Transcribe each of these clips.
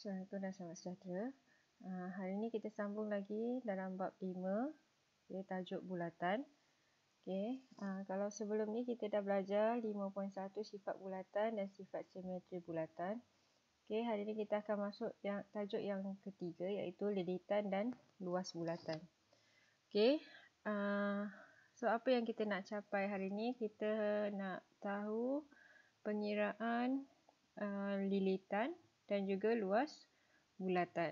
Assalamualaikum dan selamat sejahtera. Hari ini kita sambung lagi dalam bab 5, tajuk bulatan. Kalau sebelum ni kita dah belajar 5.1 sifat bulatan dan sifat simetri bulatan. Hari ini kita akan masuk tajuk yang ketiga, iaitu lilitan dan luas bulatan. So apa yang kita nak capai hari ini? Kita nak tahu pengiraan lilitan dan juga luas bulatan.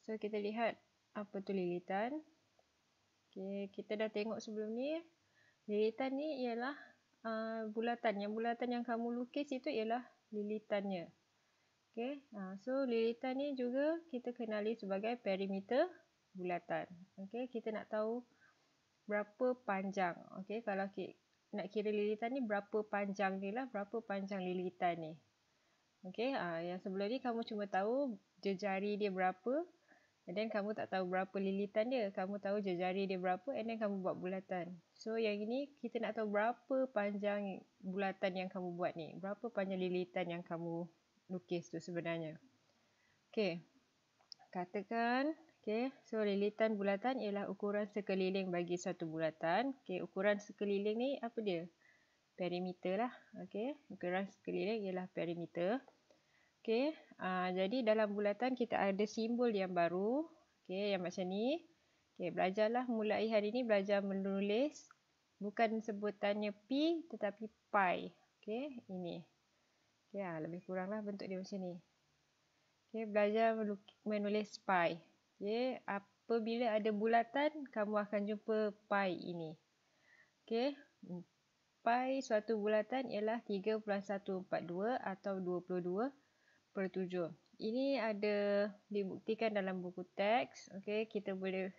So kita lihat apa tu lilitan. Kita dah tengok sebelum ni. Lilitan ni ialah bulatan. Yang bulatan yang kamu lukis itu ialah lilitannya. So lilitan ni juga kita kenali sebagai perimeter bulatan. Kita nak tahu berapa panjang. Kalau nak kira lilitan ni, berapa panjang dia lah, berapa panjang lilitan ni. Yang sebelum ni kamu cuma tahu jejari dia berapa, and then kamu tak tahu berapa lilitan dia. Kamu tahu jejari dia berapa, and then kamu buat bulatan. So yang ini kita nak tahu berapa panjang bulatan yang kamu buat ni, berapa panjang lilitan yang kamu lukis tu sebenarnya. Katakan, so lilitan bulatan ialah ukuran sekeliling bagi satu bulatan. Ukuran sekeliling ni apa dia? Perimeter lah. Ukuran sekeliling ialah perimeter. Jadi dalam bulatan kita ada simbol yang baru. Yang macam ni. Belajarlah mulai hari ni belajar menulis bukan sebutannya pi tetapi pi. Ini. Lebih kuranglah bentuk dia macam ni. Belajar menulis pi. Apabila ada bulatan, kamu akan jumpa pi ini. Pi suatu bulatan ialah 3.142 atau 22/7. Ini ada dibuktikan dalam buku teks. Kita boleh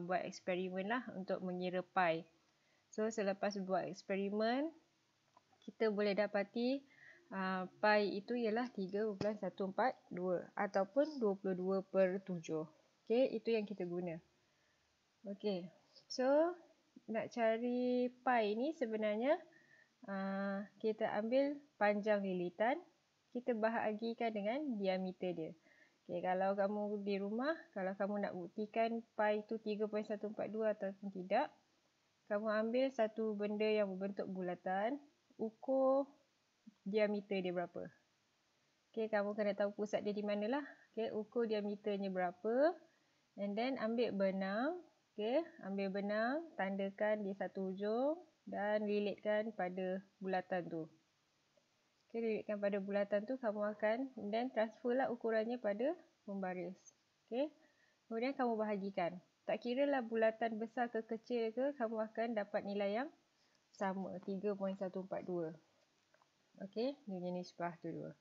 buat eksperimen lah untuk mengira pi. So selepas buat eksperimen, kita boleh dapati pi itu ialah 3.142 ataupun 22/7. Itu yang kita guna. So nak cari pi ni sebenarnya kita ambil panjang lilitan, kita bahagikan dengan diameter dia. Kalau kamu di rumah, kalau kamu nak buktikan pi itu 3.142 ataupun tidak, kamu ambil satu benda yang berbentuk bulatan, ukur diameter dia berapa. Kamu kena tahu pusat dia di mana lah. Ukur diameternya berapa, and then ambil benang. Ambil benang, tandakan di satu ujung dan lilitkan pada bulatan tu. Lilitkan pada bulatan tu, kamu akan then transfer lah ukurannya pada pembaris. Kemudian kamu bahagikan. Tak kira lah bulatan besar ke kecil ke, kamu akan dapat nilai yang sama, 3.142. Dia jenis sebelah tu dua.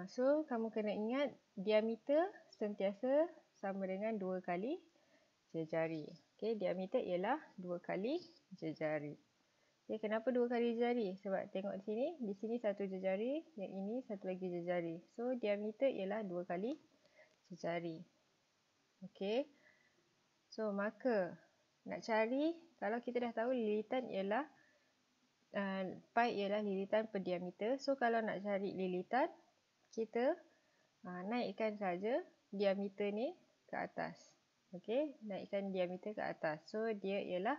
So kamu kena ingat diameter sentiasa sama dengan 2 kali jejari. Diameter ialah 2 kali jejari. Kenapa 2 kali jejari? Sebab tengok di sini satu jejari, yang ini satu lagi jejari. So diameter ialah 2 kali jejari. So maka nak cari, kalau kita dah tahu lilitan ialah pi ialah lilitan per diameter. So kalau nak cari lilitan, kita naikkan saja diameter ni ke atas. Naikkan diameter ke atas. So dia ialah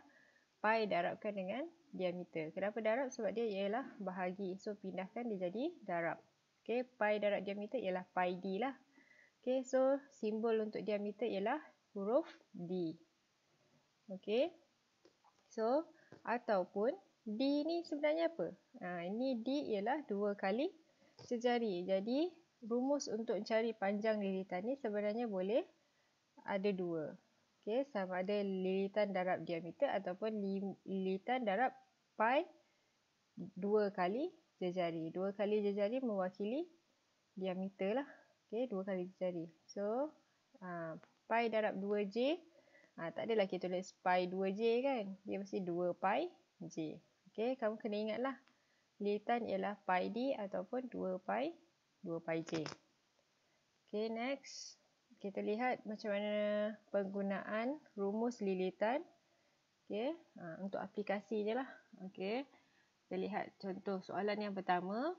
pi darabkan dengan diameter. Kenapa darab? Sebab dia ialah bahagi. So pindahkan dia jadi darab. Pi darab diameter ialah pi d lah. So simbol untuk diameter ialah huruf D. So ataupun D ni sebenarnya apa? Ini D ialah 2 kali jejari. Jadi rumus untuk cari panjang lilitan ni sebenarnya boleh ada 2. Sama ada lilitan darab diameter ataupun lilitan darab pi 2 kali jejari. 2 kali jejari mewakili diameter lah. 2 kali jejari. So pi darab 2J, tak adalah kita tulis pi 2J kan. Dia mesti 2 pi J. Kamu kena ingatlah, lilitan ialah pi D ataupun 2 pi J. Next. Kita lihat macam mana penggunaan rumus lilitan. Untuk aplikasi je lah. Kita lihat contoh soalan yang pertama.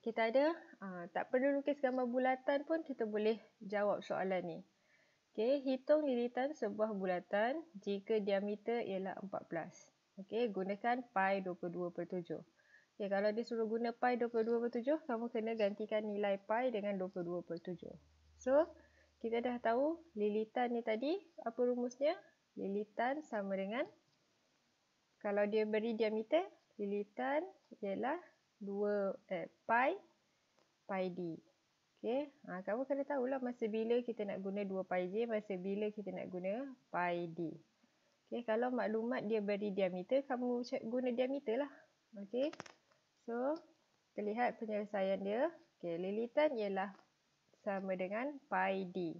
kita ada, tak perlu lukis gambar bulatan pun kita boleh jawab soalan ni. Okey, hitung lilitan sebuah bulatan jika diameter ialah 14. Okey, gunakan pi 22/7. Okey, kalau dia suruh guna pi 22/7, kamu kena gantikan nilai pi dengan 22/7. So, kita dah tahu lilitan ni tadi, apa rumusnya? Lilitan sama dengan, kalau dia beri diameter, lilitan ialah pi d. Okey, kamu kena tahulah masa bila kita nak guna 2 pi j, masa bila kita nak guna pi d. Okey, kalau maklumat dia beri diameter, kamu guna diameter lah. Okey, so kita lihat penyelesaian dia. Okey, lilitan ialah sama dengan pi d.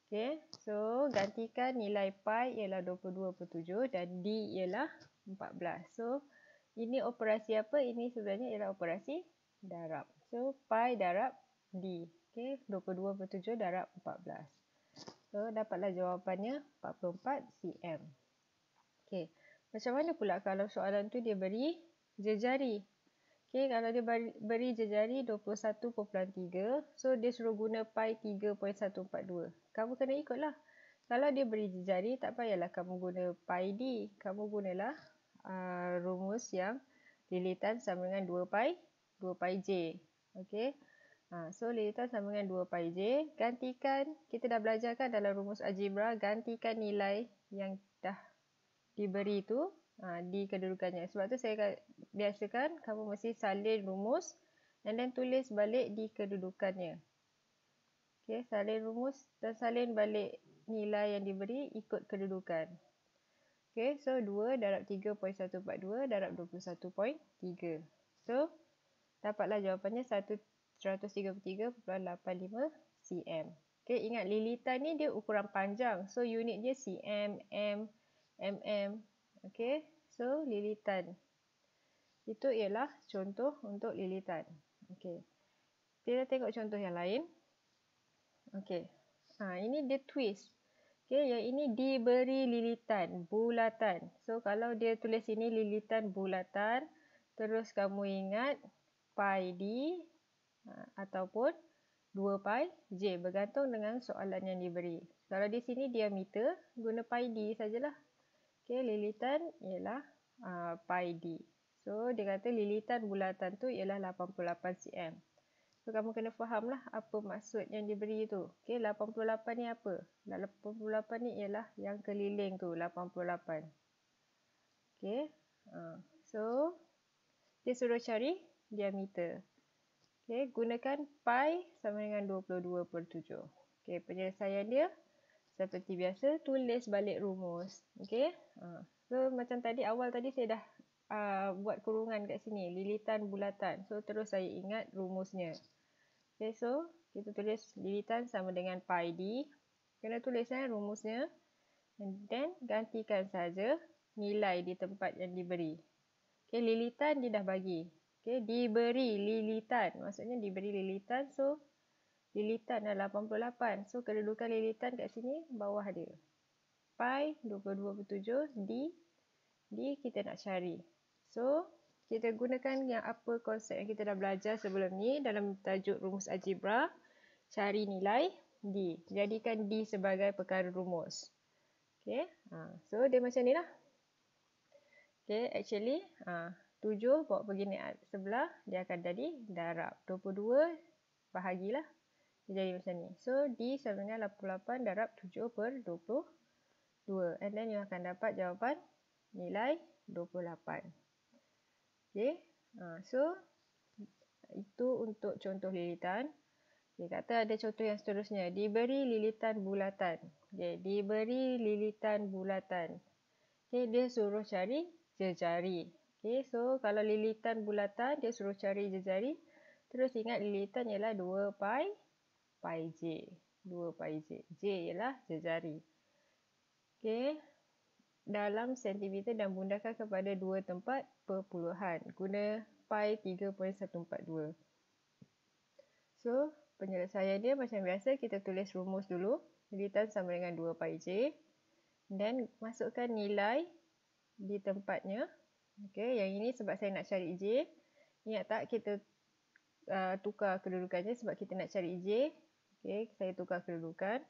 Okey, so gantikan nilai pi ialah 22/7 dan d ialah 14. So, ini operasi apa? Ini sebenarnya ialah operasi darab. So, pi darab d. Okey, 22/7 darab 14. So, dapatlah jawapannya 44 cm. Okey, macam mana pula kalau soalan tu dia beri jejari? Okey, kalau dia beri jejari 21.3, so dia suruh guna pi 3.142. Kamu kena ikutlah. Kalau dia beri jejari, tak payahlah kamu guna pi d. Kamu gunalah rumus yang lilitan sama dengan 2 pi j. Okey. So, lilitan sama dengan 2 pi j. Gantikan, kita dah belajar kan dalam rumus algebra, gantikan nilai yang dah diberi tu di kedudukannya. Sebab tu saya biasakan kamu mesti salin rumus and then tulis balik di kedudukannya. Okey, salin rumus dan salin balik nilai yang diberi ikut kedudukan. Okey, so 2 darab 3.142 darab 21.3. So, dapatlah jawapannya 133.85 cm. Okey, ingat lilitan ni dia ukuran panjang. So, unit dia cm, m, mm. Okey, so lilitan. Itu ialah contoh untuk lilitan. Okey, kita tengok contoh yang lain. Okey, ini dia twist. Okey, yang ini diberi lilitan bulatan. So, kalau dia tulis ini lilitan bulatan, terus kamu ingat pi d ataupun 2 pi j, bergantung dengan soalan yang diberi. Kalau di sini diameter, guna pi d sajalah. Okey, lilitan ialah pi d. So, dia kata lilitan bulatan tu ialah 88 cm. So, kamu kena fahamlah apa maksud yang diberi tu. Okey, 88 ni apa? 88 ni ialah yang keliling tu, 88. Okey, so dia suruh cari diameter. Okey, gunakan pi sama dengan 22/7. Okey, penyelesaian dia seperti biasa, tulis balik rumus. Okey. So, macam tadi, awal tadi saya dah buat kurungan kat sini. Lilitan bulatan. So, terus saya ingat rumusnya. Okey, so, kita tulis lilitan sama dengan pi d. Kena tulis rumusnya. And then, gantikan saja nilai di tempat yang diberi. Okey, lilitan dia dah bagi. Okey, diberi lilitan. Maksudnya diberi lilitan. So, lilitan adalah 88. So, kedudukan lilitan kat sini, bawah dia. Pi 22/7 D kita nak cari. So, kita gunakan yang apa konsep yang kita dah belajar sebelum ni dalam tajuk rumus algebra. Cari nilai D. Jadikan D sebagai perkara rumus. Okay. So, dia macam ni lah. Okay, actually, 7 bawa pergi naik sebelah, dia akan jadi darab. 22 bahagilah. Jadi macam ni. So, D sama dengan 88 darab 7/22. And then, you akan dapat jawapan nilai 28. Okay. So, itu untuk contoh lilitan. Dia kata ada contoh yang seterusnya. Diberi lilitan bulatan. Okay. Diberi lilitan bulatan. Okay. Dia suruh cari jejari. Okay. So, kalau lilitan bulatan, dia suruh cari jejari. Terus ingat lilitan ialah 2 pi j. 2 pi j. J ialah jejari. Okey. Dalam sentimeter dan bundahkan kepada 2 tempat perpuluhan. Guna pi 3.142. So, penyelesaian dia macam biasa, kita tulis rumus dulu. Lilitan sama dengan 2 pi j. Dan masukkan nilai di tempatnya. Okey, yang ini sebab saya nak cari j. Ingat tak kita tukar kedudukannya sebab kita nak cari J. Okay, saya tukar kedudukan.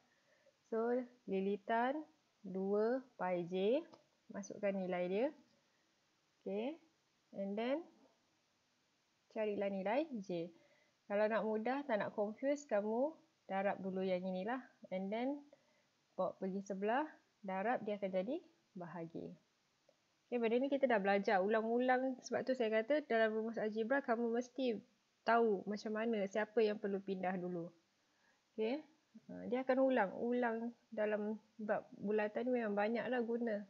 So, lilitan 2 pi J. Masukkan nilai dia. Okay. And then, carilah nilai J. Kalau nak mudah, tak nak confuse, kamu darab dulu yang inilah. And then, bawa pergi sebelah. Darab, dia akan jadi bahagi. Okay, benda ni kita dah belajar ulang-ulang. Sebab tu saya kata dalam rumus algebra kamu mesti tahu macam mana, siapa yang perlu pindah dulu. Okay. Dia akan ulang dalam bab bulatan ni memang banyaklah guna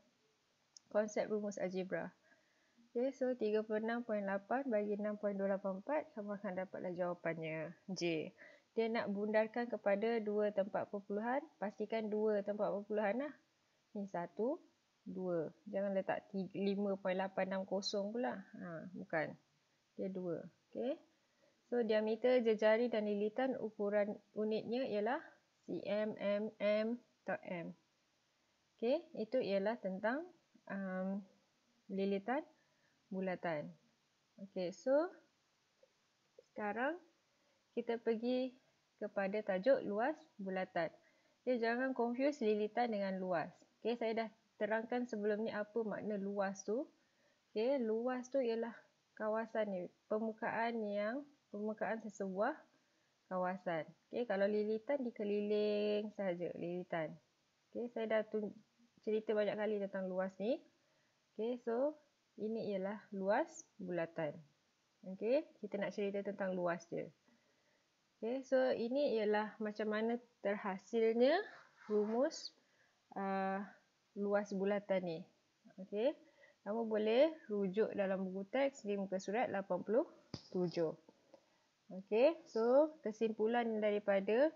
konsep rumus algebra. Okay, so 36.8 bagi 6.284, kamu akan dapatlah jawapannya J. Dia nak bundarkan kepada 2 tempat perpuluhan, pastikan 2 tempat perpuluhan lah. Ni 1, 2. Jangan letak 5.860 pula. Bukan. Dia 2. Okay. So, diameter jejari dan lilitan ukuran unitnya ialah cm, mm, m. Okay. Itu ialah tentang lilitan bulatan. Okay. So, sekarang kita pergi kepada tajuk luas bulatan. Okay, jangan confuse lilitan dengan luas. Okay, saya dah terangkan sebelum ni apa makna luas tu. Okay, luas tu ialah kawasan ni, permukaan sesebuah kawasan. Okay, kalau lilitan dikeliling sahaja lilitan. Okay, saya dah cerita banyak kali tentang luas ni. Okay, so ini ialah luas bulatan. Okay, kita nak cerita tentang luas dia. Okay, so ini ialah macam mana terhasilnya rumus luas bulatan ni. Okay, kamu boleh rujuk dalam buku teks di muka surat 87. Okay, so kesimpulan daripada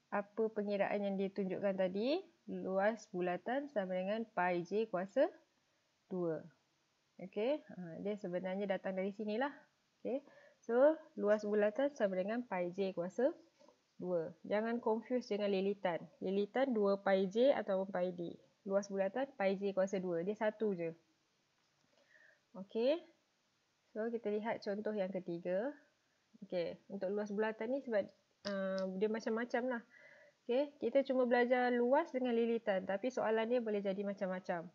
apa pengiraan yang ditunjukkan tadi, luas bulatan sama dengan pi j kuasa 2. Okay, dia sebenarnya datang dari sinilah. Okay, so luas bulatan sama dengan pi j kuasa 2. Jangan confuse dengan lilitan. Lilitan 2 pi j atau pi d. Luas bulatan pi j kuasa 2. Dia satu je. Okey. So, kita lihat contoh yang ketiga. Okey, untuk luas bulatan ni sebab dia macam-macam lah. Okey, kita cuma belajar luas dengan lilitan. Tapi soalan dia boleh jadi macam-macam.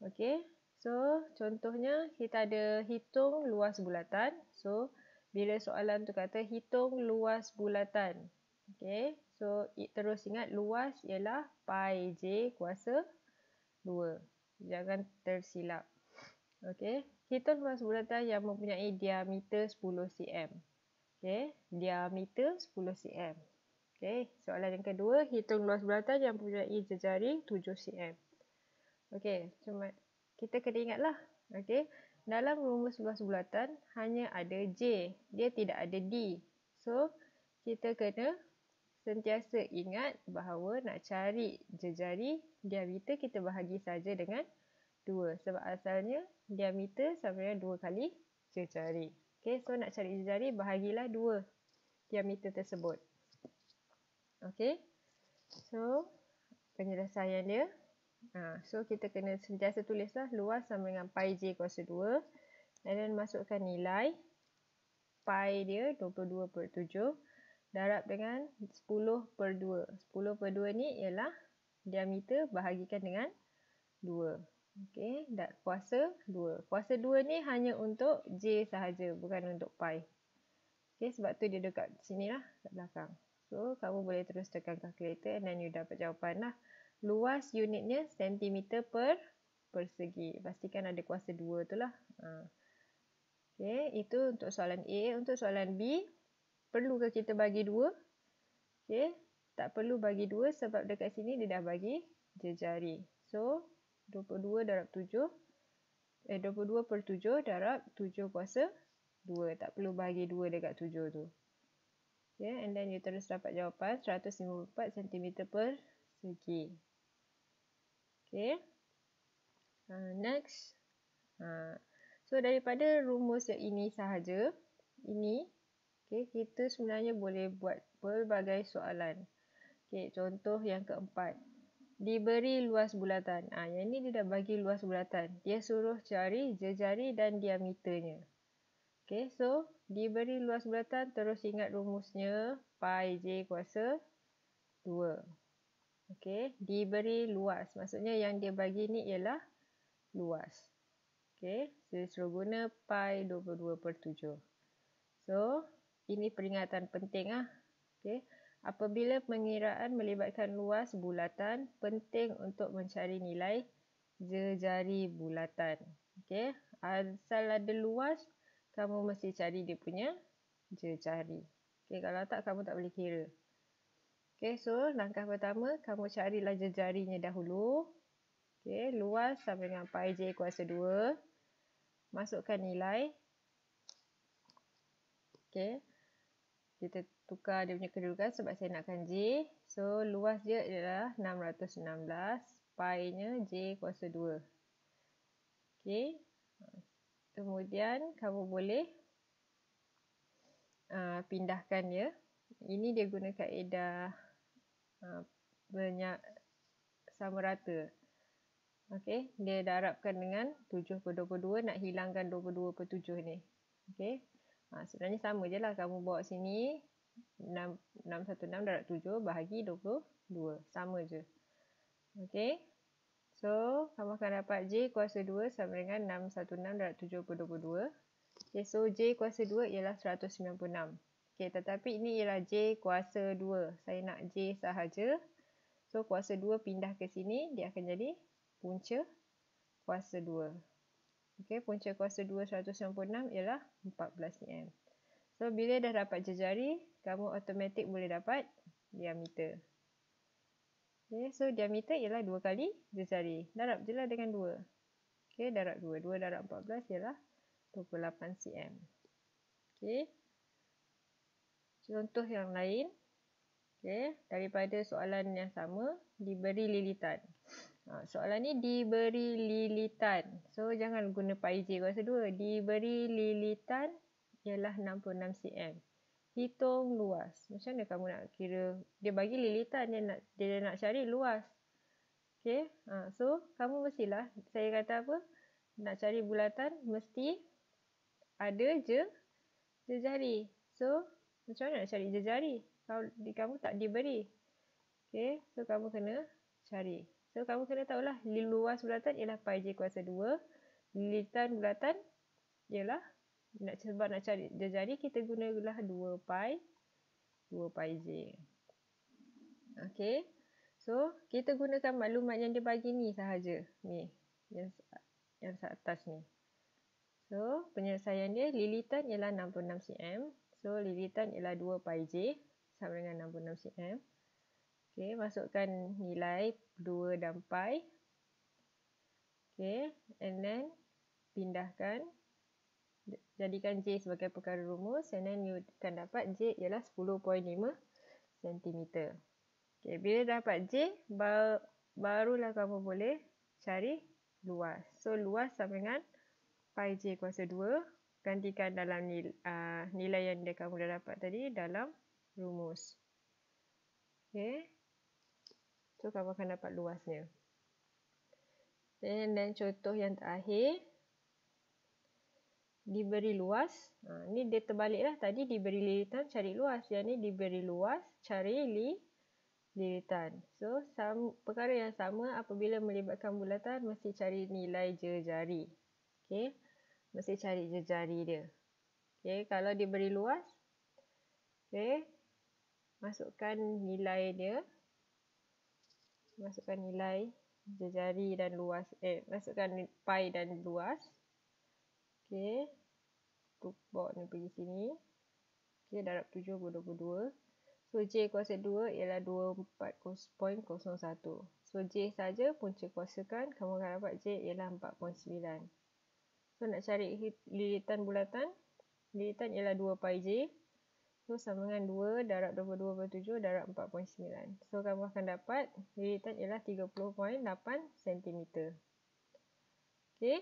Okey. So, contohnya kita ada hitung luas bulatan. So, bila soalan tu kata hitung luas bulatan. Okey, so terus ingat luas ialah pi j kuasa 2. Jangan tersilap. Okey, hitung luas bulatan yang mempunyai diameter 10 cm. Okey, diameter 10 cm. Okey, soalan yang kedua, hitung luas bulatan yang mempunyai jejari 7 cm. Okey, cuma kita kena ingatlah. Okey, dalam rumus luas bulatan hanya ada J, dia tidak ada D. So, kita kena sentiasa ingat bahawa nak cari jejari diameter kita bahagi saja dengan 2. Sebab asalnya diameter sama dengan 2 kali jejari. Okey, so nak cari jejari bahagilah 2 diameter tersebut. Okey, so penyelesaian dia. So kita kena sentiasa tulislah luas sama dengan pi j kuasa 2. Dan masukkan nilai pi dia 22/7. Darab dengan 10/2. 10/2 ni ialah diameter bahagikan dengan 2. Okey, kuasa 2. Kuasa 2 ni hanya untuk J sahaja, bukan untuk pi. Okey, sebab tu dia dekat sini lah, kat belakang. So, kamu boleh terus tekan kalkulator dan you dapat jawapan lah. Luas unitnya cm per persegi. Pastikan ada kuasa 2 tu lah. Okey, itu untuk soalan A. Untuk soalan B, perlukah kita bagi 2? Okey, tak perlu bagi 2 sebab dekat sini dia dah bagi jejari. So, 22 darab 7. 22/7 darab 7 kuasa 2. Tak perlu bagi 2 dekat 7 tu. Okay, and then you terus dapat jawapan 154 cm per segi. Okay. Next. So, daripada rumus yang ini sahaja, okay, kita sebenarnya boleh buat pelbagai soalan. Okay, contoh yang keempat. Diberi luas bulatan. Yang ni dia dah bagi luas bulatan. Dia suruh cari jejari dan diameternya. Okey, so diberi luas bulatan, terus ingat rumusnya pi J kuasa 2. Okey, diberi luas. Maksudnya yang dia bagi ni ialah luas. Okey, saya suruh guna pi 22/7. So, ini peringatan penting ah. Okey, apabila pengiraan melibatkan luas bulatan, penting untuk mencari nilai jejari bulatan. Okey, asal ada luas, kamu mesti cari dia punya jejari. Okey, kalau tak, kamu tak boleh kira. Okey, so langkah pertama, kamu carilah jejarinya dahulu. Okey, luas sama dengan pi J kuasa 2. Masukkan nilai. Okey, kita tukar dia punya kedudukan sebab saya nakkan J. So, luas dia adalah 616. Pi-nya J kuasa 2. Okey, kemudian kamu boleh pindahkan dia. Ini dia guna kaedah banyak sama rata. Okey, dia darabkan dengan 7/22, nak hilangkan 22/7 ni. Okey, sebenarnya sama je lah. Kamu bawa sini 616 darab 7 bahagi 22. Sama je. Okey, so kamu akan dapat J kuasa 2 sama dengan 616 darab 7/22. Okay, so J kuasa 2 ialah 196. Okay, tetapi ini ialah J kuasa 2. Saya nak J sahaja. So, kuasa 2 pindah ke sini, dia akan jadi punca kuasa 2. Okay, punca kuasa 2 196 ialah 14 cm. So, bila dah dapat jejari, kamu automatik boleh dapat diameter. Okay, so diameter ialah 2 kali jejari. Darab je lah dengan 2. Okay, darab 2. 2 darab 14 ialah 28 cm. Okey. Contoh yang lain. Okey, daripada soalan yang sama, diberi lilitan. Soalan ni diberi lilitan. So, jangan guna pi J kuasa 2. Diberi lilitan ialah 66 cm. Hitung luas. Macam mana kamu nak kira? Dia bagi lilitan, dia nak cari luas. Okey, so kamu mestilah, saya kata apa? Nak cari bulatan, mesti ada jejari. So, macam mana nak cari jejari? Kalau kamu tak diberi. Okey, so kamu kena cari. So, kamu kena tahulah luas bulatan ialah pi J kuasa 2. Lilitan bulatan ialah, sebab nak cari jejari, kita gunalah 2 pi J. Okey, so kita gunakan maklumat yang dia bagi ni sahaja. Ni, yang atas ni. So, penyelesaian dia, lilitan ialah 66 cm. So, lilitan ialah 2 pi J sama dengan 66 cm. Okey, masukkan nilai 2 dan pi. Okey, and then pindahkan. Jadikan J sebagai perkara rumus. And then you akan dapat J ialah 10.5 cm. Okey, bila dapat J, barulah kamu boleh cari luas. So, luas sama dengan pi J kuasa 2, gantikan dalam nilai yang kamu dah dapat tadi dalam rumus. Okey, so kamu akan dapat luasnya. Dan contoh yang terakhir, diberi luas. Ni dia terbaliklah. Tadi diberi lilitan, cari luas. Yang ni diberi luas, cari lilitan. So, perkara yang sama apabila melibatkan bulatan, mesti cari nilai jejari. Okey, mesti cari jejari dia. Okey, kalau diberi luas, okey, masukkan nilai dia. Masukkan nilai jejari dan luas. Masukkan pi dan luas. Okey, bawa ni pergi sini. Okey, darab 7/22. So, J kuasa 2 ialah 24.01. So, J saja punca kuasakan, kamu akan dapat J ialah 4.9. So, nak cari lilitan bulatan, lilitan ialah 2 pi J. So, sama dengan 2 darab 22/7 darab 4.9. So, kamu akan dapat lilitan ialah 30.8 cm. Okey.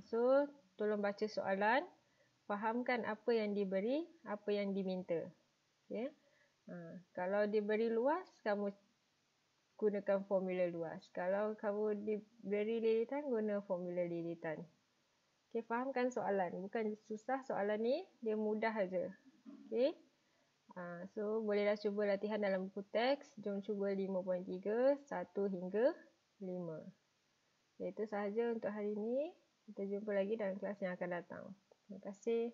So, tolong baca soalan. Fahamkan apa yang diberi, apa yang diminta. Okey. Kalau diberi luas, kamu gunakan formula luas. Kalau kamu diberi lilitan, guna formula lilitan. Okay, fahamkan soalan. Bukan susah soalan ni, dia mudah aja. Okay. So, bolehlah cuba latihan dalam buku teks. Jom cuba 5.3, 1 hingga 5. Okay, itu sahaja untuk hari ini. Kita jumpa lagi dalam kelas yang akan datang. Terima kasih.